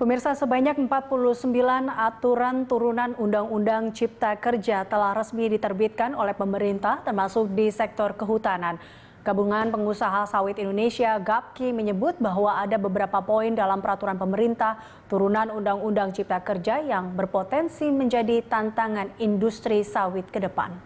Pemirsa, sebanyak 49 aturan turunan Undang-Undang Cipta Kerja telah resmi diterbitkan oleh pemerintah termasuk di sektor kehutanan. Gabungan Pengusaha Sawit Indonesia (GAPKI) menyebut bahwa ada beberapa poin dalam peraturan pemerintah turunan Undang-Undang Cipta Kerja yang berpotensi menjadi tantangan industri sawit ke depan.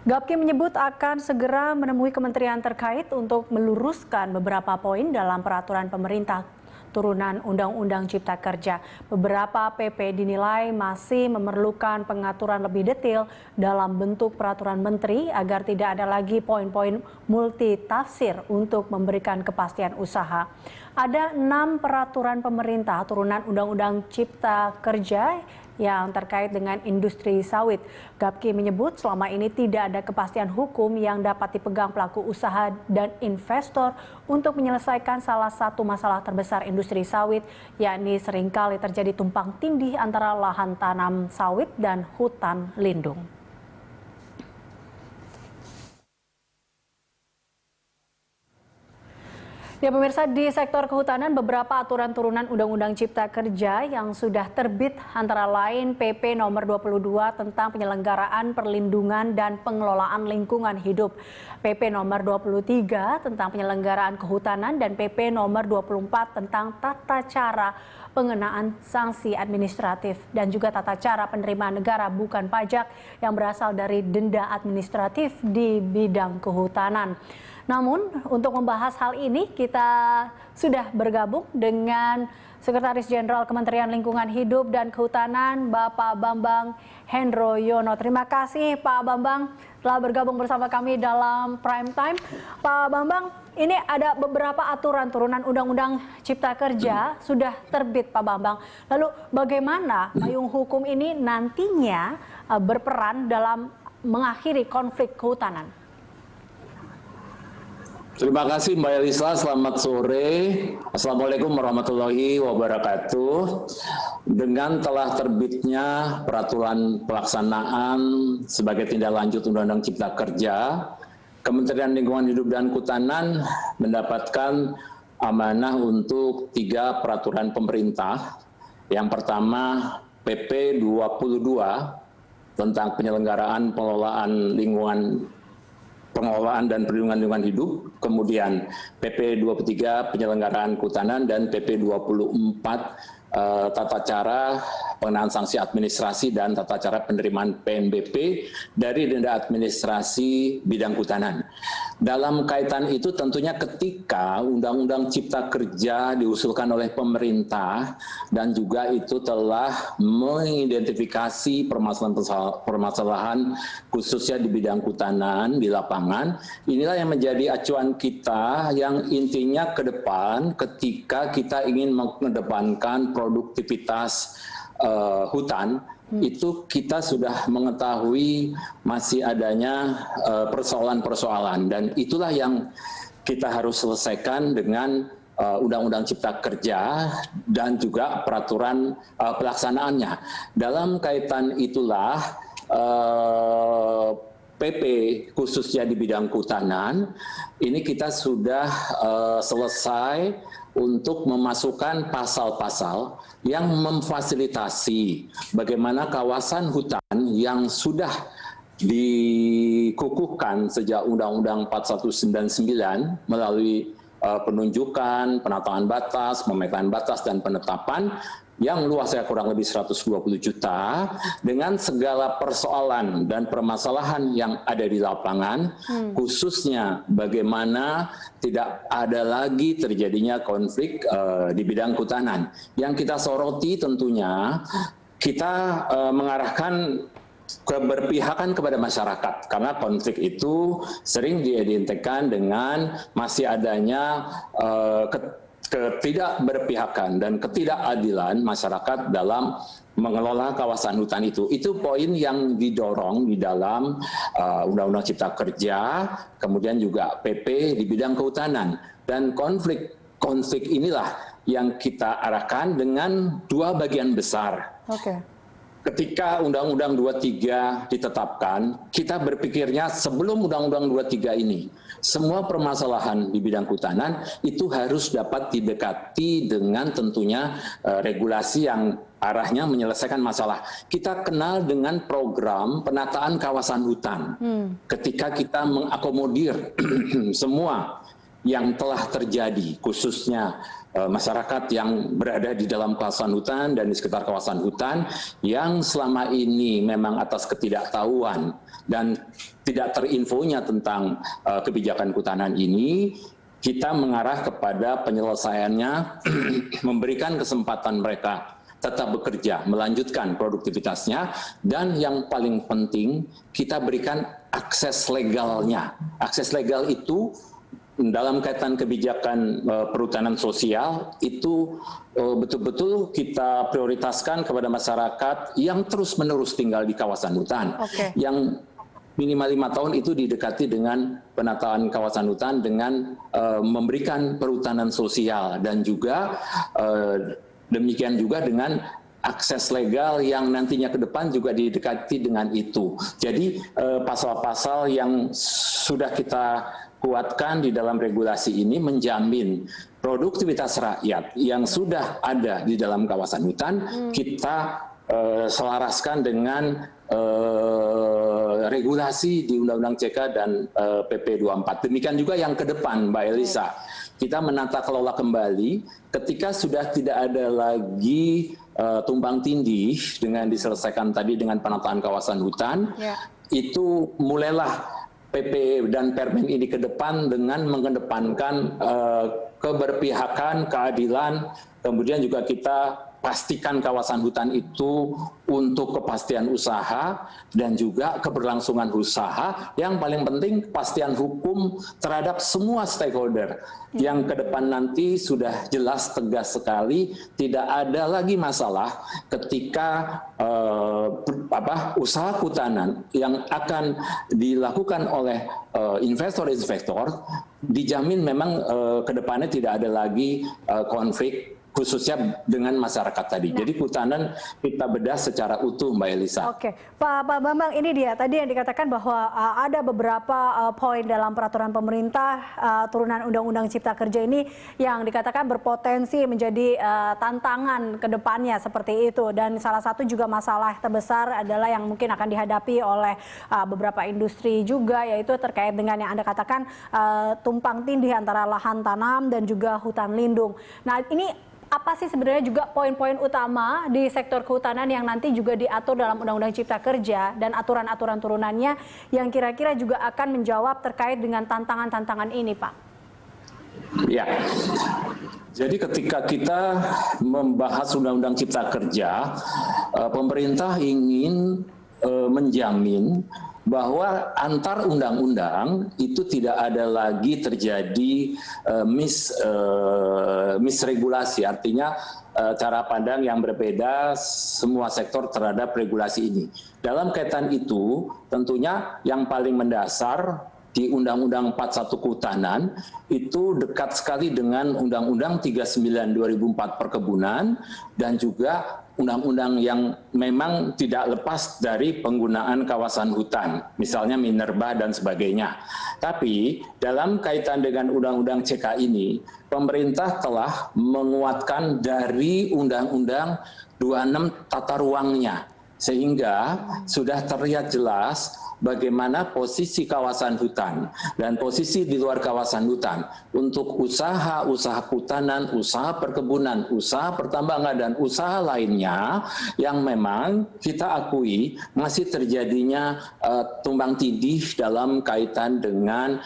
GAPKI menyebut akan segera menemui kementerian terkait untuk meluruskan beberapa poin dalam peraturan pemerintah turunan Undang-Undang Cipta Kerja. Beberapa PP dinilai masih memerlukan pengaturan lebih detail dalam bentuk peraturan menteri agar tidak ada lagi poin-poin multitafsir untuk memberikan kepastian usaha. Ada 6 peraturan pemerintah turunan Undang-Undang Cipta Kerja yang terkait dengan industri sawit. GAPKI menyebut selama ini tidak ada kepastian hukum yang dapat dipegang pelaku usaha dan investor untuk menyelesaikan salah satu masalah terbesar industri sawit, yakni seringkali terjadi tumpang tindih antara lahan tanam sawit dan hutan lindung. Ya pemirsa, di sektor kehutanan beberapa aturan turunan Undang-Undang Cipta Kerja yang sudah terbit antara lain PP nomor 22 tentang penyelenggaraan perlindungan dan pengelolaan lingkungan hidup, PP nomor 23 tentang penyelenggaraan kehutanan dan PP nomor 24 tentang tata cara pengenaan sanksi administratif dan juga tata cara penerimaan negara bukan pajak yang berasal dari denda administratif di bidang kehutanan. Namun untuk membahas hal ini kita sudah bergabung dengan Sekretaris Jenderal Kementerian Lingkungan Hidup dan Kehutanan Bapak Bambang Hendroyono. Terima kasih Pak Bambang telah bergabung bersama kami dalam Prime Time. Pak Bambang, ini ada beberapa aturan turunan Undang-Undang Cipta Kerja sudah terbit Pak Bambang. Lalu bagaimana payung hukum ini nantinya berperan dalam mengakhiri konflik kehutanan? Terima kasih Mbak Elisa, selamat sore. Assalamualaikum warahmatullahi wabarakatuh. Dengan telah terbitnya peraturan pelaksanaan sebagai tindak lanjut Undang-Undang Cipta Kerja, Kementerian Lingkungan Hidup dan Kehutanan mendapatkan amanah untuk 3 peraturan pemerintah. Yang pertama PP 22 tentang penyelenggaraan pengelolaan dan perlindungan lingkungan hidup, kemudian PP 23 penyelenggaraan kehutanan dan PP 24 tata cara pengenaan sanksi administrasi dan tata cara penerimaan PNBP dari denda administrasi bidang kehutanan. Dalam kaitan itu tentunya ketika Undang-Undang Cipta Kerja diusulkan oleh pemerintah dan juga itu telah mengidentifikasi permasalahan khususnya di bidang kehutanan di lapangan, inilah yang menjadi acuan kita yang intinya ke depan ketika kita ingin mengedepankan produktivitas hutan, itu kita sudah mengetahui masih adanya persoalan-persoalan dan itulah yang kita harus selesaikan dengan Undang-Undang Cipta Kerja dan juga peraturan pelaksanaannya. Dalam kaitan itulah PP khususnya di bidang kehutanan ini kita sudah selesai untuk memasukkan pasal-pasal yang memfasilitasi bagaimana kawasan hutan yang sudah dikukuhkan sejak Undang-Undang 4199 melalui penunjukan, penataan batas, pemetaan batas, dan penetapan yang luasnya kurang lebih 120 juta dengan segala persoalan dan permasalahan yang ada di lapangan, khususnya bagaimana tidak ada lagi terjadinya konflik di bidang kehutanan. Yang kita soroti tentunya kita mengarahkan keberpihakan kepada masyarakat karena konflik itu sering diidentikan dengan masih adanya ketidakberpihakan dan ketidakadilan masyarakat dalam mengelola kawasan hutan itu. Itu poin yang didorong di dalam Undang-Undang Cipta Kerja, kemudian juga PP di bidang kehutanan. Dan konflik inilah yang kita arahkan dengan 2 bagian besar. ketika Undang-Undang 23 ditetapkan, kita berpikirnya sebelum Undang-Undang 23 ini, semua permasalahan di bidang kehutanan itu harus dapat didekati dengan tentunya regulasi yang arahnya menyelesaikan masalah. Kita kenal dengan program penataan kawasan hutan. Ketika kita mengakomodir semua yang telah terjadi, khususnya masyarakat yang berada di dalam kawasan hutan dan di sekitar kawasan hutan yang selama ini memang atas ketidaktahuan dan tidak terinfonya tentang kebijakan kehutanan ini, kita mengarah kepada penyelesaiannya memberikan kesempatan mereka tetap bekerja, melanjutkan produktivitasnya, dan yang paling penting kita berikan akses legalnya. Akses legal itu dalam kaitan kebijakan perhutanan sosial itu betul-betul kita prioritaskan kepada masyarakat yang terus-menerus tinggal di kawasan hutan. Yang minimal 5 tahun itu didekati dengan penataan kawasan hutan dengan memberikan perhutanan sosial, dan juga demikian juga dengan akses legal yang nantinya ke depan juga didekati dengan itu. Jadi pasal-pasal yang sudah kita kuatkan di dalam regulasi ini menjamin produktivitas rakyat yang sudah ada di dalam kawasan hutan kita selaraskan dengan regulasi di Undang-Undang CK dan PP 24. Demikian juga yang ke depan, Mbak Elisa. Kita menata kelola kembali ketika sudah tidak ada lagi tumpang tindih dengan diselesaikan tadi dengan penataan kawasan hutan, itu mulailah PP dan Permen ini ke depan dengan mengedepankan keberpihakan, keadilan, kemudian juga kita pastikan kawasan hutan itu untuk kepastian usaha dan juga keberlangsungan usaha. Yang paling penting kepastian hukum terhadap semua stakeholder yang ke depan nanti sudah jelas tegas sekali, tidak ada lagi masalah ketika usaha kehutanan yang akan dilakukan oleh investor-investor dijamin memang ke depannya tidak ada lagi konflik khususnya dengan masyarakat tadi. Jadi kehutanan kita bedah secara utuh, Mbak Elisa. Oke, Pak Bambang, ini dia tadi yang dikatakan bahwa ada beberapa poin dalam peraturan pemerintah turunan Undang-Undang Cipta Kerja ini yang dikatakan berpotensi menjadi tantangan ke depannya seperti itu. Dan salah satu juga masalah terbesar adalah yang mungkin akan dihadapi oleh beberapa industri juga, yaitu terkait dengan yang Anda katakan tumpang tindih antara lahan tanam dan juga hutan lindung. Nah, ini apa sih sebenarnya juga poin-poin utama di sektor kehutanan yang nanti juga diatur dalam Undang-Undang Cipta Kerja dan aturan-aturan turunannya yang kira-kira juga akan menjawab terkait dengan tantangan-tantangan ini, Pak? Ya, jadi ketika kita membahas Undang-Undang Cipta Kerja, pemerintah ingin menjamin bahwa antar undang-undang itu tidak ada lagi terjadi misregulasi, artinya cara pandang yang berbeda semua sektor terhadap regulasi ini. Dalam kaitan itu, tentunya yang paling mendasar di Undang-Undang 41 Kehutanan itu dekat sekali dengan Undang-Undang 39 2004 Perkebunan dan juga undang-undang yang memang tidak lepas dari penggunaan kawasan hutan, misalnya Minerba dan sebagainya. Tapi dalam kaitan dengan Undang-Undang CK ini, pemerintah telah menguatkan dari Undang-Undang 26 tata ruangnya, sehingga sudah terlihat jelas bagaimana posisi kawasan hutan dan posisi di luar kawasan hutan untuk usaha-usaha kehutanan, usaha perkebunan, usaha pertambangan, dan usaha lainnya yang memang kita akui masih terjadinya tumpang tindih dalam kaitan dengan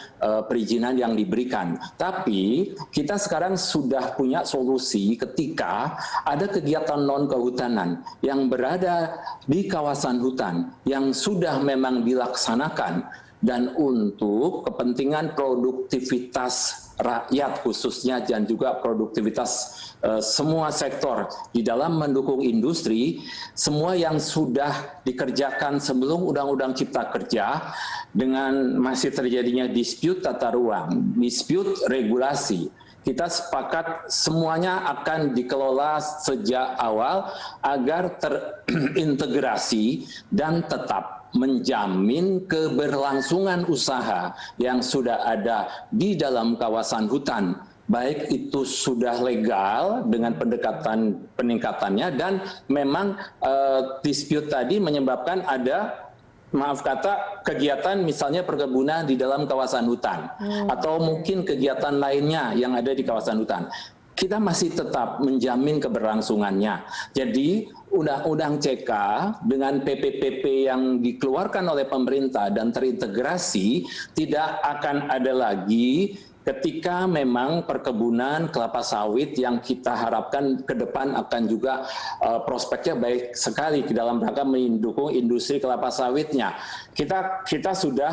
perizinan yang diberikan. Tapi kita sekarang sudah punya solusi ketika ada kegiatan non-kehutanan yang berada di kawasan hutan yang sudah memang dilaksanakan dan untuk kepentingan produktivitas rakyat khususnya dan juga produktivitas semua sektor di dalam mendukung industri, semua yang sudah dikerjakan sebelum Undang-Undang Cipta Kerja dengan masih terjadinya dispute tata ruang, dispute regulasi, kita sepakat semuanya akan dikelola sejak awal agar terintegrasi dan tetap menjamin keberlangsungan usaha yang sudah ada di dalam kawasan hutan. Baik itu sudah legal dengan pendekatan peningkatannya dan memang dispute tadi menyebabkan ada maaf kata kegiatan misalnya perkebunan di dalam kawasan hutan atau mungkin kegiatan lainnya yang ada di kawasan hutan. Kita masih tetap menjamin keberlangsungannya. Jadi Undang-Undang CK dengan PP-PP yang dikeluarkan oleh pemerintah dan terintegrasi tidak akan ada lagi ketika memang perkebunan kelapa sawit yang kita harapkan ke depan akan juga prospeknya baik sekali ke dalam rangka mendukung industri kelapa sawitnya. Kita sudah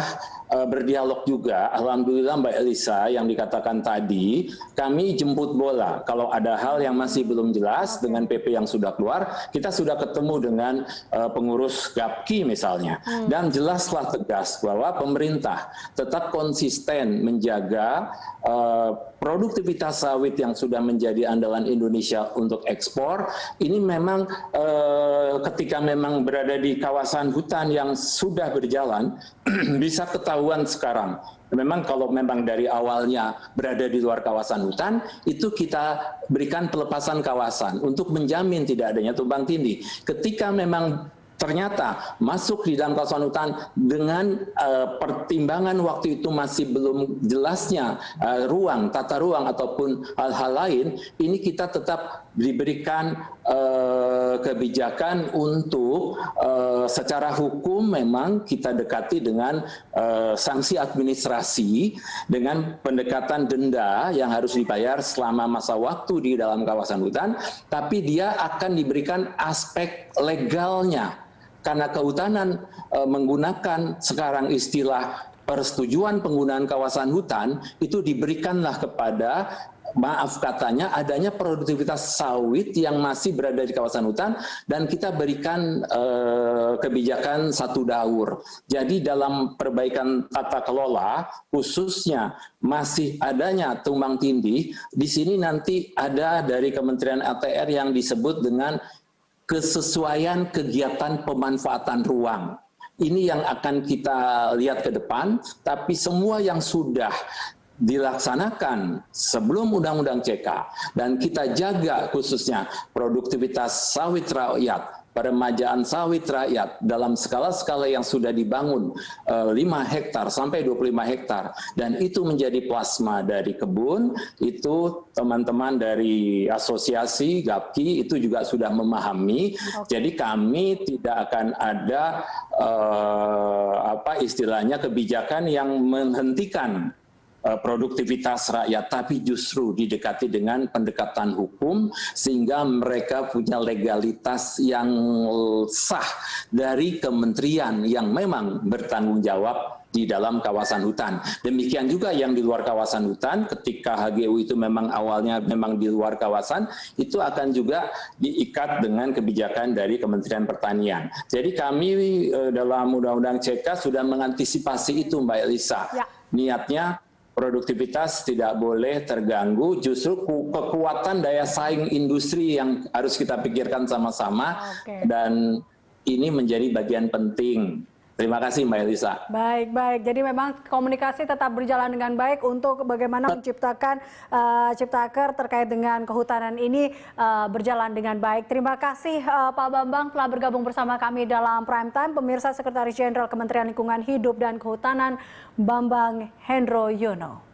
berdialog juga, alhamdulillah Mbak Elisa yang dikatakan tadi, kami jemput bola. Kalau ada hal yang masih belum jelas dengan PP yang sudah keluar, kita sudah ketemu dengan pengurus GAPKI misalnya. Dan jelaslah tegas bahwa pemerintah tetap konsisten menjaga produktivitas sawit yang sudah menjadi andalan Indonesia untuk ekspor. Ini memang ketika memang berada di kawasan hutan yang sudah berjalan, bisa ketahuan sekarang. Memang kalau memang dari awalnya berada di luar kawasan hutan, itu kita berikan pelepasan kawasan untuk menjamin tidak adanya tumbang tindih. Ketika memang ternyata masuk di dalam kawasan hutan dengan pertimbangan waktu itu masih belum jelasnya tata ruang ataupun hal-hal lain, ini kita tetap diberikan kebijakan untuk secara hukum memang kita dekati dengan sanksi administrasi dengan pendekatan denda yang harus dibayar selama masa waktu di dalam kawasan hutan, tapi dia akan diberikan aspek legalnya. Karena kehutanan menggunakan sekarang istilah persetujuan penggunaan kawasan hutan itu diberikanlah kepada maaf katanya adanya produktivitas sawit yang masih berada di kawasan hutan dan kita berikan kebijakan satu daur. Jadi dalam perbaikan tata kelola khususnya masih adanya tumbang tindih, di sini nanti ada dari Kementerian ATR yang disebut dengan kesesuaian kegiatan pemanfaatan ruang. Ini yang akan kita lihat ke depan, tapi semua yang sudah dilaksanakan sebelum Undang-Undang CK dan kita jaga khususnya produktivitas sawit rakyat, peremajaan sawit rakyat dalam skala-skala yang sudah dibangun 5 hektar sampai 25 hektar dan itu menjadi plasma dari kebun, itu teman-teman dari asosiasi GAPKI itu juga sudah memahami. Jadi kami tidak akan ada istilahnya kebijakan yang menghentikan produktivitas rakyat, tapi justru didekati dengan pendekatan hukum sehingga mereka punya legalitas yang sah dari kementerian yang memang bertanggung jawab di dalam kawasan hutan. Demikian juga yang di luar kawasan hutan, ketika HGU itu memang awalnya memang di luar kawasan, itu akan juga diikat dengan kebijakan dari Kementerian Pertanian. Jadi kami dalam Undang-Undang CK sudah mengantisipasi itu Mbak Elisa. Ya. Niatnya produktivitas tidak boleh terganggu, justru kekuatan daya saing industri yang harus kita pikirkan sama-sama dan ini menjadi bagian penting. Terima kasih Mbak Elisa. Baik. Jadi memang komunikasi tetap berjalan dengan baik untuk bagaimana menciptakan Ciptaker terkait dengan kehutanan ini berjalan dengan baik. Terima kasih Pak Bambang telah bergabung bersama kami dalam Prime Time. Pemirsa, Sekretaris Jenderal Kementerian Lingkungan Hidup dan Kehutanan Bambang Hendro Yono.